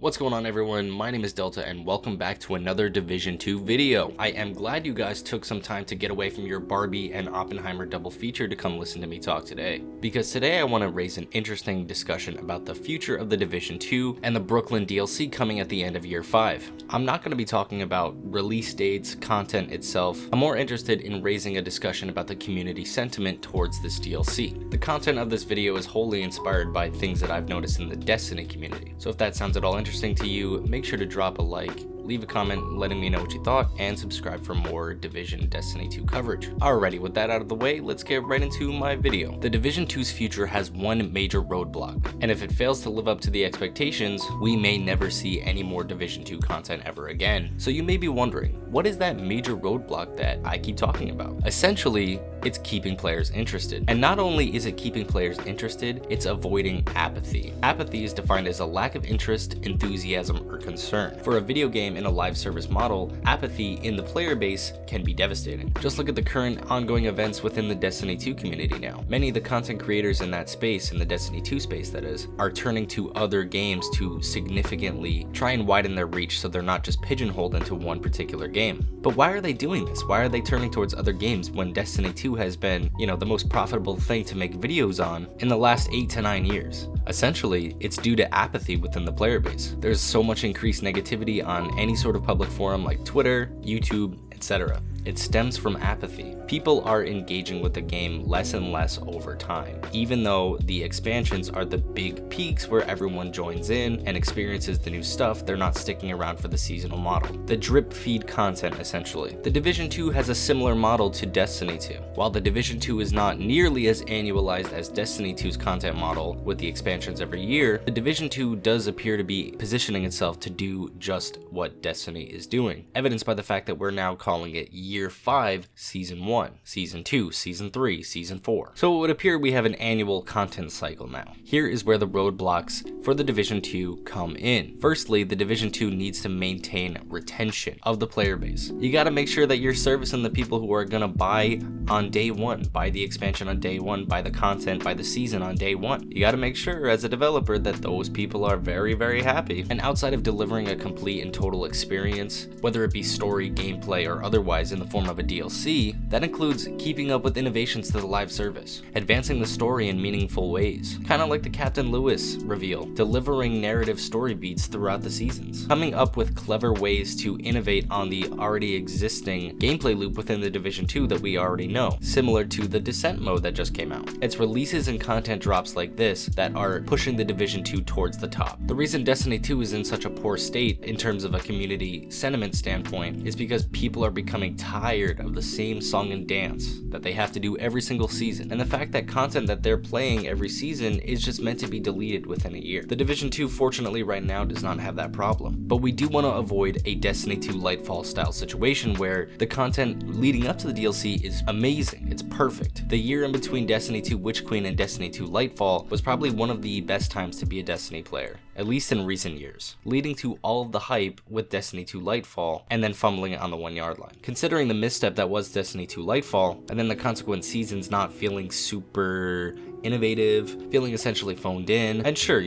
What's going on, everyone? My name is Deltah and welcome back to another Division 2 video. I am glad you guys took some time to get away from your Barbie and Oppenheimer double feature to come listen to me talk today. Because today I want to raise an interesting discussion about the future of the Division 2 and the Brooklyn DLC coming at the end of year 5. I'm not going to be talking about release dates, content itself. I'm more interested in raising a discussion about the community sentiment towards this DLC. The content of this video is wholly inspired by things that I've noticed in the Destiny community. So if that sounds at all interesting to you, make sure to drop a like, leave a comment letting me know what you thought, and subscribe for more Division Destiny 2 coverage. Alrighty, with that out of the way, let's get right into my video. The Division 2's future has one major roadblock, and if it fails to live up to the expectations, we may never see any more Division 2 content ever again. So you may be wondering, what is that major roadblock that I keep talking about? Essentially, it's keeping players interested. And not only is it keeping players interested, it's avoiding apathy. Apathy is defined as a lack of interest, enthusiasm, or concern. For a video game in a live service model, apathy in the player base can be devastating. Just look at the current ongoing events within the Destiny 2 community now. Many of the content creators in that space, in the Destiny 2 space that is, are turning to other games to significantly try and widen their reach so they're not just pigeonholed into one particular game. But why are they doing this? Why are they turning towards other games when Destiny 2 has been, the most profitable thing to make videos on in the last 8 to 9 years? Essentially, it's due to apathy within the player base. There's so much increased negativity on any sort of public forum like Twitter, YouTube, etc. It stems from apathy. People are engaging with the game less and less over time, even though the expansions are the big peaks where everyone joins in and experiences the new stuff. They're not sticking around for the seasonal model. The drip feed content, essentially. The Division 2 has a similar model to Destiny 2. While the Division 2 is not nearly as annualized as Destiny 2's content model with the expansions every year, the Division 2 does appear to be positioning itself to do just what Destiny is doing, evidenced by the fact that we're now calling it Year 5, Season 1, Season 2, Season 3, Season 4. So it would appear we have an annual content cycle now. Here is where the roadblocks for the Division 2 come in. Firstly, the Division 2 needs to maintain retention of the player base. You gotta make sure that you're servicing the people who are gonna buy on day one, buy the expansion on day one, buy the content, buy the season on day one. You gotta make sure as a developer that those people are very, very happy. And outside of delivering a complete and total experience, whether it be story, gameplay, or otherwise in the form of a DLC, that includes keeping up with innovations to the live service, advancing the story in meaningful ways, kind of like the Captain Lewis reveal, delivering narrative story beats throughout the seasons, coming up with clever ways to innovate on the already existing gameplay loop within the Division 2 that we already know, similar to the Descent mode that just came out. It's releases and content drops like this that are pushing the Division 2 towards the top. The reason Destiny 2 is in such a poor state in terms of a community sentiment standpoint is because people are becoming tired of the same song and dance that they have to do every single season, and the fact that content that they're playing every season is just meant to be deleted within a year. The Division 2 fortunately right now does not have that problem, but we do want to avoid a Destiny 2 Lightfall style situation where the content leading up to the DLC is amazing, it's perfect. The year in between Destiny 2 Witch Queen and Destiny 2 Lightfall was probably one of the best times to be a Destiny player, at least in recent years, leading to all of the hype with Destiny 2 Lightfall and then fumbling it on the 1 yard line. Considering the misstep that was Destiny 2 Lightfall, and then the consequent seasons not feeling super innovative, feeling essentially phoned in, and sure,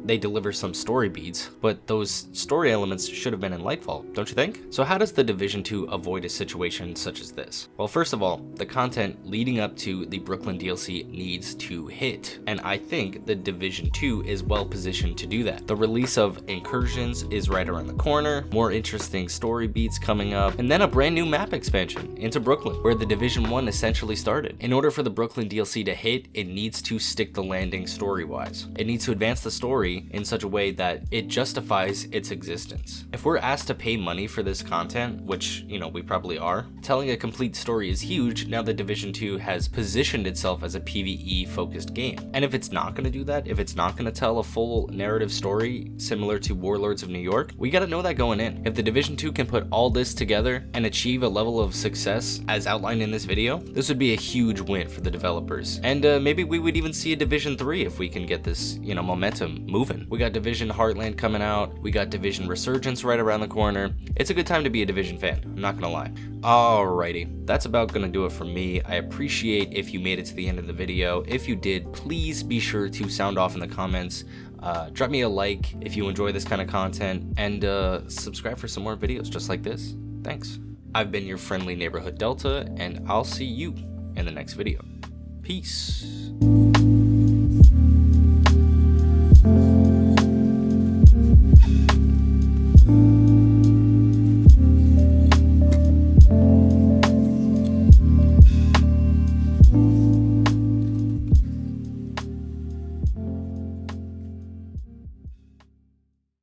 they deliver some story beats, but those story elements should have been in Lightfall, don't you think? So how does the Division 2 avoid a situation such as this? Well, first of all, the content leading up to the Brooklyn DLC needs to hit, and I think the Division 2 is well positioned to do that. The release of Incursions is right around the corner, more interesting story beats coming up, and then a brand new map expansion into Brooklyn, where the Division 1 essentially started. In order for the Brooklyn DLC to hit, it needs to stick the landing story-wise. It needs to advance the story in such a way that it justifies its existence. If we're asked to pay money for this content, which, we probably are, telling a complete story is huge now that Division 2 has positioned itself as a PvE focused game. And if it's not going to do that, if it's not going to tell a full narrative story similar to Warlords of New York, we got to know that going in. If the Division 2 can put all this together and achieve a level of success as outlined in this video, this would be a huge win for the developers. And maybe we would even see a Division 3 if we can get this, momentum moving. We got Division Heartland coming out, we got Division Resurgence right around the corner. It's a good time to be a Division fan, I'm not gonna lie. Alrighty, that's about gonna do it for me. I appreciate if you made it to the end of the video. If you did, please be sure to sound off in the comments Drop me a like if you enjoy this kind of content, and subscribe for some more videos just like this. Thanks. I've been your friendly neighborhood Delta, and I'll see you in the next video. Peace.